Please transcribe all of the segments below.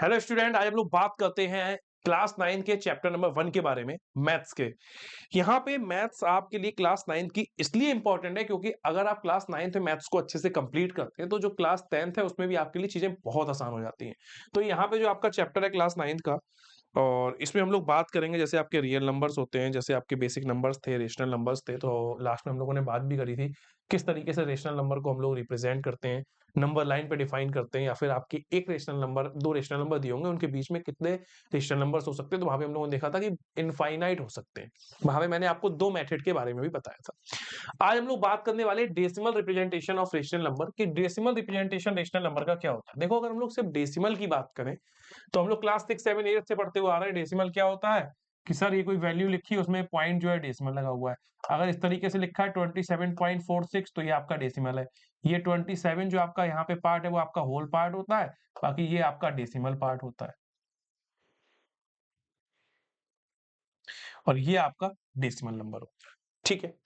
Hello student, आज हम लोग बात करते हैं क्लास 9 के चैप्टर नंबर 1 के बारे में, मैथ्स के। यहाँ पे मैथ्स आपके लिए क्लास 9 की इसलिए इंपॉर्टेंट है क्योंकि अगर आप क्लास 9th में मैथ्स को अच्छे से कंप्लीट करते हैं तो जो क्लास 10th है उसमें भी आपके लिए चीजें बहुत आसान हो जाती हैं। तो यहाँ पे जो आपका चैप्टर है क्लास 9 का, और इसमें हम लोग बात करेंगे जैसे आपके रियल नंबर्स होते हैं, जैसे आपके बेसिक नंबर्स थे, रेशनल नंबर्स थे। तो लास्ट में हम लोगों ने बात भी करी थी किस तरीके से रेशनल नंबर को हम लोग रिप्रेजेंट करते हैं, नंबर लाइन पे डिफाइन करते हैं, या फिर आपकी एक रेशनल नंबर, दो रेशनल नंबर दिए होंगे, उनके बीच में कितने रेशनल नंबर्स हो सकते हैं। तो वहां पे हम लोगों ने देखा था कि इनफाइनाइट हो सकते हैं। वहां पे मैंने आपको दो मेथड के बारे में भी बताया था। आज हम लोग बात करने वाले decimal representation of rational number कि डेसिमल रिप्रेजेंटेशन रेशनल नंबर का क्या होता है। देखो, अगर हम लोग सिर्फ डेसिमल की बात करें तो हम लोग क्लास 6, 7, 8 से पढ़ते हुए आ रहे हैं। डेसिमल क्या होता है कि सर ये कोई वैल्यू लिखी, उसमें पॉइंट जो है डेसिमल लगा हुआ है। अगर इस तरीके से लिखा है 27.46 तो ये आपका डेसिमल है। ये 27 जो आपका यहाँ पे पार्ट है वो आपका होल पार्ट होता है, बाकी ये आपका डेसिमल पार्ट होता है, और ये आपका डेसिमल नंबर होता है। ठीक है,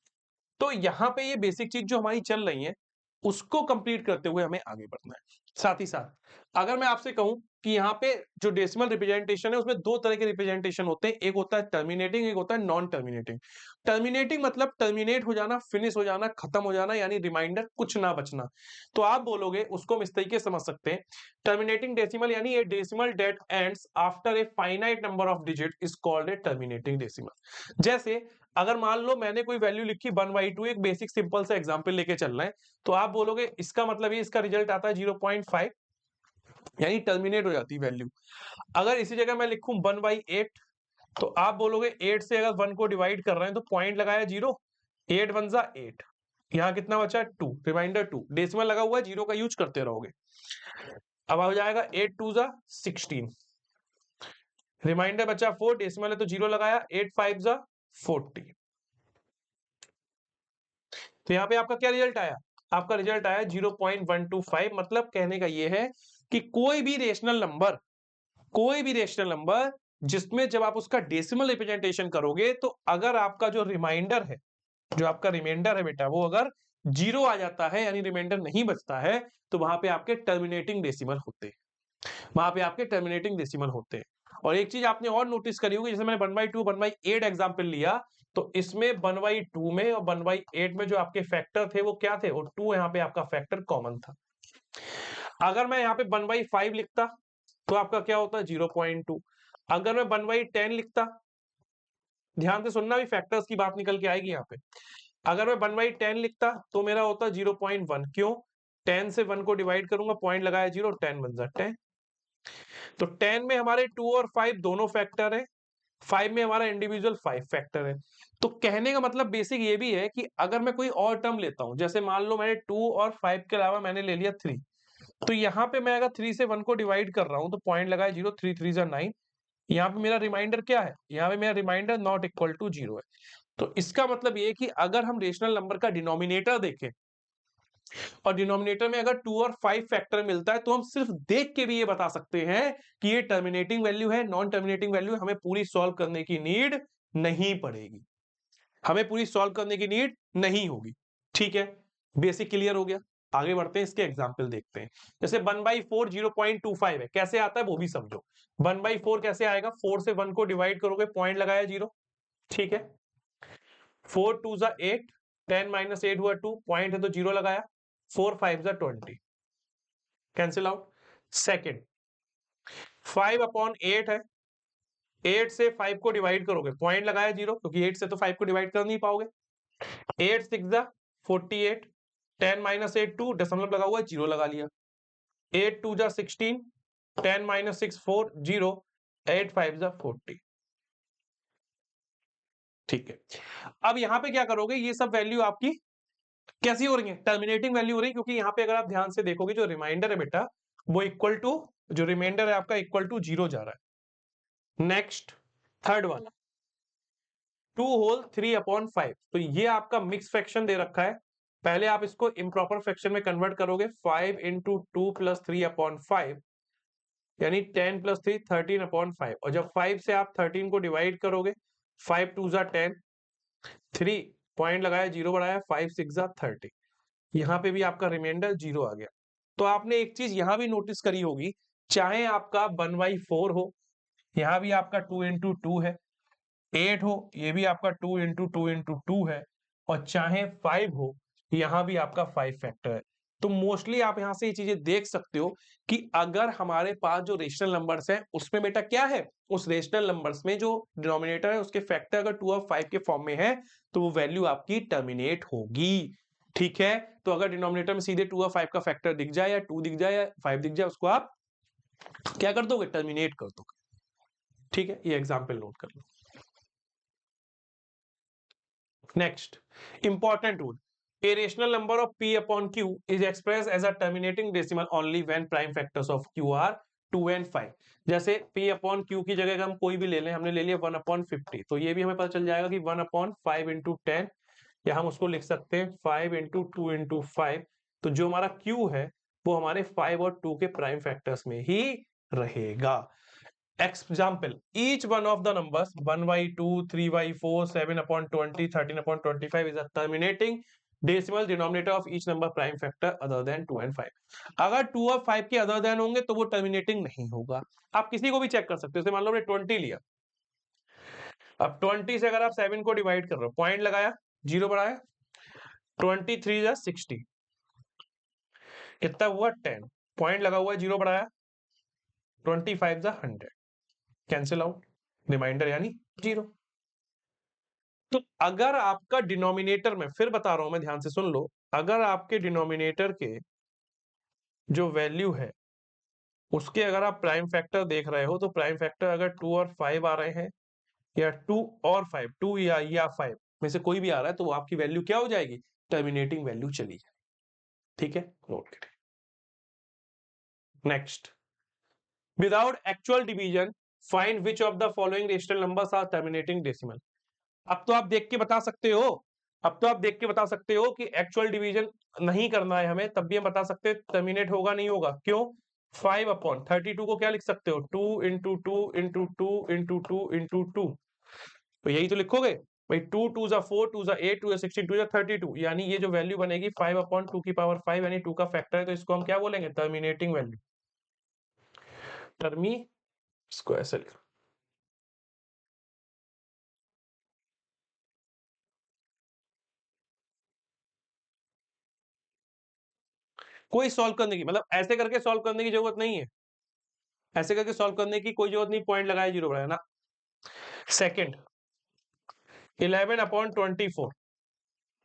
तो यहाँ पे ये बेसिक चीज जो हमारी चल रही है उसको कंप्लीट करते हुए हमें आगे बढ़ना है। साथ ही साथ अगर मैं आपसे कहूं कि यहाँ पे जो डेसिमल रिप्रेजेंटेशन है उसमें दो तरह के रिप्रेजेंटेशन होते हैं, एक होता है टर्मिनेटिंग, एक होता है नॉन टर्मिनेटिंग। टर्मिनेटिंग मतलब टर्मिनेट हो जाना, फिनिश हो जाना, खत्म हो जाना, यानी रिमाइंडर कुछ ना बचना। तो आप बोलोगे, उसको हम इस तरीके से समझ सकते हैं, टर्मिनेटिंग डेसिमल यानी a decimal that ends after a finite number of digit is called a terminating decimal. जैसे अगर मान लो मैंने कोई वैल्यू लिखी 1/2, एक बेसिक सिंपल सा एग्जांपल लेके चलना है, तो आप बोलोगे इसका मतलब ये इसका रिजल्ट आता है 0.5, यानी टर्मिनेट हो जाती है वैल्यू। अगर इसी जगह मैं लिखूं 1/8, तो आप बोलोगे 8 से अगर 1 को डिवाइड कर रहे हैं तो पॉइंट लगाया 0, 8 1 जा 8, यहाँ कितना बचा 2, रिमाइंडर 2, डेसिमल लगा हुआ है, 0 का यूज करते रहोगे। अब हो जाएगा 8 2 जा 16, रिमाइंडर बचा 4, डेसिमल है तो 0 लगाया, 8 5 जा 40। तो यहाँ पे आपका क्या रिजल्ट आया? आपका रिजल्ट आया 0.125। मतलब कहने का ये है कि कोई भी रेशनल नंबर जिसमें जब आप उसका डेसिमल रिप्रेजेंटेशन करोगे, तो अगर आपका जो रिमाइंडर है, जो आपका रिमाइंडर है बेटा, वो अगर 0 आ जाता है यानी रिमाइंडर नहीं बचता है, तो वहां पे आपके टर्मिनेटिंग डेसिमल होते हैं, वहां पे आपके टर्मिनेटिंग डेसिमल होते हैं। और एक चीज आपने और नोटिस करी होगी, जैसे मैंने 1/2 1/8 एग्जांपल लिया, तो इसमें 1/2 में और 1/8 में जो आपके फैक्टर थे वो क्या थे, और 2 यहाँ पे आपका फैक्टर कॉमन था। अगर मैं यहाँ पे 1/5 लिखता तो आपका क्या होता है 0.2। अगर मैं 1/10 लिखता, ध्यान से सुनना, भी फैक्टर्स की बात निकल के आएगी यहाँ पे। अगर मैं 1/10 लिखता तो मेरा होता 0.1। क्यों? 10 से 1 को डिवाइड करूंगा, पॉइंट लगाया 0, 10 बन जाता 10। तो 10 में हमारे 2 और 5 दोनों फैक्टर है, 5 में हमारा इंडिविजुअल 5 फैक्टर है। तो कहने का मतलब बेसिक ये भी है कि अगर मैं कोई और टर्म लेता हूं, जैसे मान लो मैंने 2 और 5 के अलावा मैंने ले लिया 3, तो यहाँ पे मैं अगर 3 से 1 को डिवाइड कर रहा हूं तो पॉइंट लगाया 0, 3 3 जा 9। यहाँ पे मेरा रिमाइंडर क्या है? यहाँ पे मेरा रिमाइंडर नॉट इक्वल टू 0 है। तो इसका मतलब ये है कि अगर हम रेशनल नंबर का डिनोमिनेटर देखें और डिनोमिनेटर में अगर 2 और 5 फैक्टर मिलता है, तो हम सिर्फ देख के भी ये बता सकते हैं कि ये टर्मिनेटिंग वैल्यू है, नॉन टर्मिनेटिंग वैल्यू है। हमें पूरी सॉल्व करने की नीड नहीं पड़ेगी, हमें पूरी सॉल्व करने की नीड नहीं होगी। ठीक है, बेसिक क्लियर हो गया। आगे बढ़ते हैं, इसके एग्जाम्पल देखते हैं। जैसे 1/4 0.25 है, कैसे आता है वो भी समझो। 1/4 कैसे आएगा? 4 से 1 को डिवाइड करोगे, पॉइंट लगाया 0। ठीक है, 4 2 जा 8, 10 - 8 हुआ 2, पॉइंट है तो 0 लगाया, 4 5 जा 20, कैंसिल आउट। सेकेंड, 5/8 है, 8 से 5 को डिवाइड करोगे, पॉइंट लगाया 0, क्योंकि 8 से तो 5 को डिवाइड कर नहीं पाओगे। 8 6 जा 48, 10 - 8 2, दशमलव लगा हुआ है, 0 लगा लिया। 8 2 जा 16, 10 - 6 4 0, 8 5 जा 40। ठीक है, अब यहाँ पे क्या करोगे, ये सब वैल्यू आपकी कैसी हो रही है? टर्मिनेटिंग वैल्यू हो रही है, क्योंकि यहाँ पे अगर आप ध्यान से देखोगे, जो रिमाइंडर है बेटा, वो इक्वल टू, जो रिमाइंडर है आपका इक्वल टू 0 जा रहा है। नेक्स्ट, थर्ड वाला 2 होल 3/5, तो ये आपका मिक्स फ्रैक्शन दे रखा है। पहले आप इसको इम्प्रॉपर फ्रैक्शन में कन्वर्ट करोगे, 5 × 2 + 3/5, यानी 10 + 3 13/5। और जब 5 से आप 13 को डिवाइड करोगे, 5 2 जा 10, 3 पॉइंट लगाया 0 बढ़ाया, 5 6 जा 30। यहाँ पे भी आपका रिमाइंडर 0 आ गया। तो आपने एक चीज यहाँ भी नोटिस करी होगी चाहे आपका 1/4 हो, यहाँ भी आपका 2 इंटू 2 है, 8 हो, ये भी आपका 2 इंटू 2 इंटू 2 है, और चाहे 5 हो, यहाँ भी आपका 5 फैक्टर है। तो मोस्टली आप यहाँ से ये चीजें देख सकते हो कि अगर हमारे पास जो रेशनल नंबर्स हैं उसमें बेटा क्या है, उस रेशनल नंबर्स में जो डिनोमिनेटर है उसके फैक्टर अगर 2 और 5 के फॉर्म में है तो वो वैल्यू आपकी टर्मिनेट होगी। ठीक है, तो अगर डिनोमिनेटर में सीधे 2 और 5 का फैक्टर दिख जाए या 2 दिख जाए या 5 दिख जाए, उसको आप क्या कर दोगे, टर्मिनेट कर दोगे। ठीक है, ये एग्जाम्पल नोट कर लो। Next important rule, a rational number of p upon q is expressed as a terminating decimal only when prime factors of q are 2 and 5। जैसे p upon q की जगह हम कोई भी ले लें, हमने ले लिया 1 upon 50, तो ये भी हमें पता चल जाएगा कि 1 upon 5 into 10, या हम उसको लिख सकते हैं 5 into 2 into 5। तो जो हमारा q है वो हमारे 5 और 2 के प्राइम फैक्टर्स में ही रहेगा। Example, each one of the numbers 1/2, 3/4, 7/20, 13/25 is a terminating decimal denominator of each number prime factor other than 2 and 5। अगर 2 और 5 के other than होंगे तो वो terminating नहीं होगा। आप किसी को भी चेक कर सकते हो, जैसे मान लो आपने 20 लिया, अब 20 से अगर आप 7 को डिवाइड कर रहे हो, पॉइंट लगाया, जीरो बढ़ाया, 23 या 60, कितना हुआ 10, पॉइंट लगा हुआ है, जीरो बढ़ाया, 25 या 100, कैंसिल आउट, रिमाइंडर यानी जीरो। तो अगर आपका डिनोमिनेटर में, फिर बता रहा हूं मैं, ध्यान से सुन लो, अगर आपके डिनोमिनेटर के जो वैल्यू है उसके अगर आप प्राइम फैक्टर देख रहे हो, तो प्राइम फैक्टर अगर 2 और 5 आ रहे हैं, या 2 और 5, 2 या 5 में से कोई भी आ रहा है, तो वो आपकी वैल्यू क्या हो जाएगी, टर्मिनेटिंग वैल्यू चली जाएगी। ठीक है, नोट करें। Next, without actual division find which of the following rational numbers are terminating decimal. अब तो आप देख के बता सकते हो, अब तो आप देख के बता सकते हो कि एक्चुअल डिवीजन नहीं करना है हमें, तब भी हम बता सकते हैं टर्मिनेट होगा नहीं होगा। क्यों, 5/32 को क्या लिख सकते हो, 2 इंटू 2 इंटू 2 इंटू 2 इंटू 2, तो यही तो लिखोगे भाई, 2 2 जा 4, 2 जा 8, 2 जा 16, 2 जा 32, यानी ये जो वैल्यू बनेगी 5/2 की पावर 5, यानी 2 का फैक्टर है, तो इसको हम क्या बोलेंगे, टर्मिनेटिंग वैल्यू, टर्मी, इसको ऐसे लिखो। कोई सॉल्व करने की, मतलब ऐसे करके सॉल्व करने की जरूरत नहीं है, ऐसे करके सॉल्व करने की कोई जरूरत नहीं, पॉइंट लगाया, जीरो बढ़ाया ना। सेकंड, 11/24,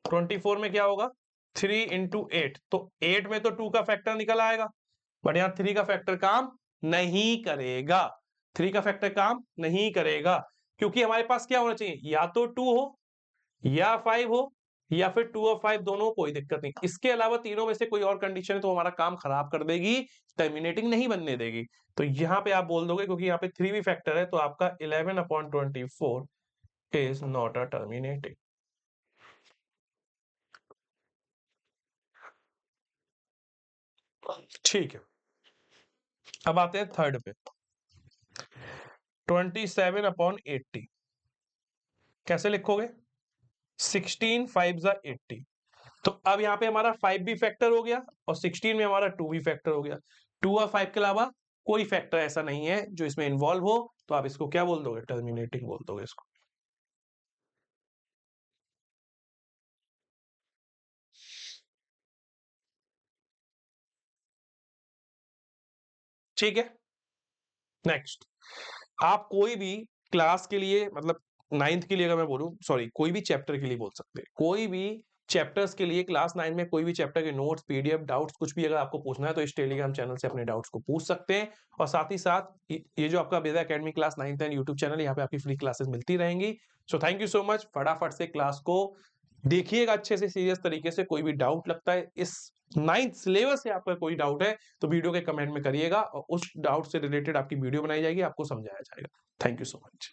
24 में क्या होगा, 3 इंटू 8, तो 8 में तो 2 का फैक्टर निकल आएगा, बट यहाँ 3 का फैक्टर काम नहीं करेगा, 3 का फैक्टर काम नहीं करेगा, क्योंकि हमारे पास क्या होना चाहिए, या तो 2 हो या 5 हो, या फिर 2 और 5 दोनों, कोई दिक्कत नहीं। इसके अलावा तीनों में से कोई और कंडीशन है तो हमारा काम खराब कर देगी, टर्मिनेटिंग नहीं बनने देगी। तो यहाँ पे आप बोल दोगे, क्योंकि यहाँ पे 3 भी फैक्टर है, तो आपका 11/24 इज नॉट अ टर्मिनेटिंग। ठीक है, अब आते हैं थर्ड पे, 27/80 कैसे लिखोगे, 16 5 जा 80, तो अब यहाँ पे हमारा 5 भी फैक्टर हो गया और 16 में हमारा 2 भी फैक्टर हो गया, 2 और 5 के अलावा कोई फैक्टर ऐसा नहीं है जो इसमें इन्वॉल्व हो, तो आप इसको क्या बोल दोगे, टर्मिनेटिंग बोल दोगे इसको। ठीक है, नेक्स्ट, आप कोई भी क्लास के लिए, मतलब 9th के लिए अगर मैं बोलूं, सॉरी, कोई भी चैप्टर के लिए बोल सकते हैं, कोई भी चैप्टर्स के लिए, क्लास 9 में कोई भी चैप्टर के नोट्स, पीडीएफ, डाउट्स कुछ भी अगर आपको पूछना है तो इस टेलीग्राम चैनल से अपने डाउट्स को पूछ सकते हैं। और साथ ही साथ ये जो आपका Veda academy class 9th and YouTube channel, यहाँ पे आपकी फ्री क्लासेस मिलती रहेंगी। So thank you so much, फटाफट से क्लास को देखिएगा अच्छे से, सीरियस तरीके से। कोई भी डाउट लगता है इस 9th सिलेबस से, आपका कोई डाउट है तो वीडियो के कमेंट में करिएगा और उस डाउट से रिलेटेड आपकी वीडियो बनाई जाएगी, आपको समझाया जाएगा। Thank you so much.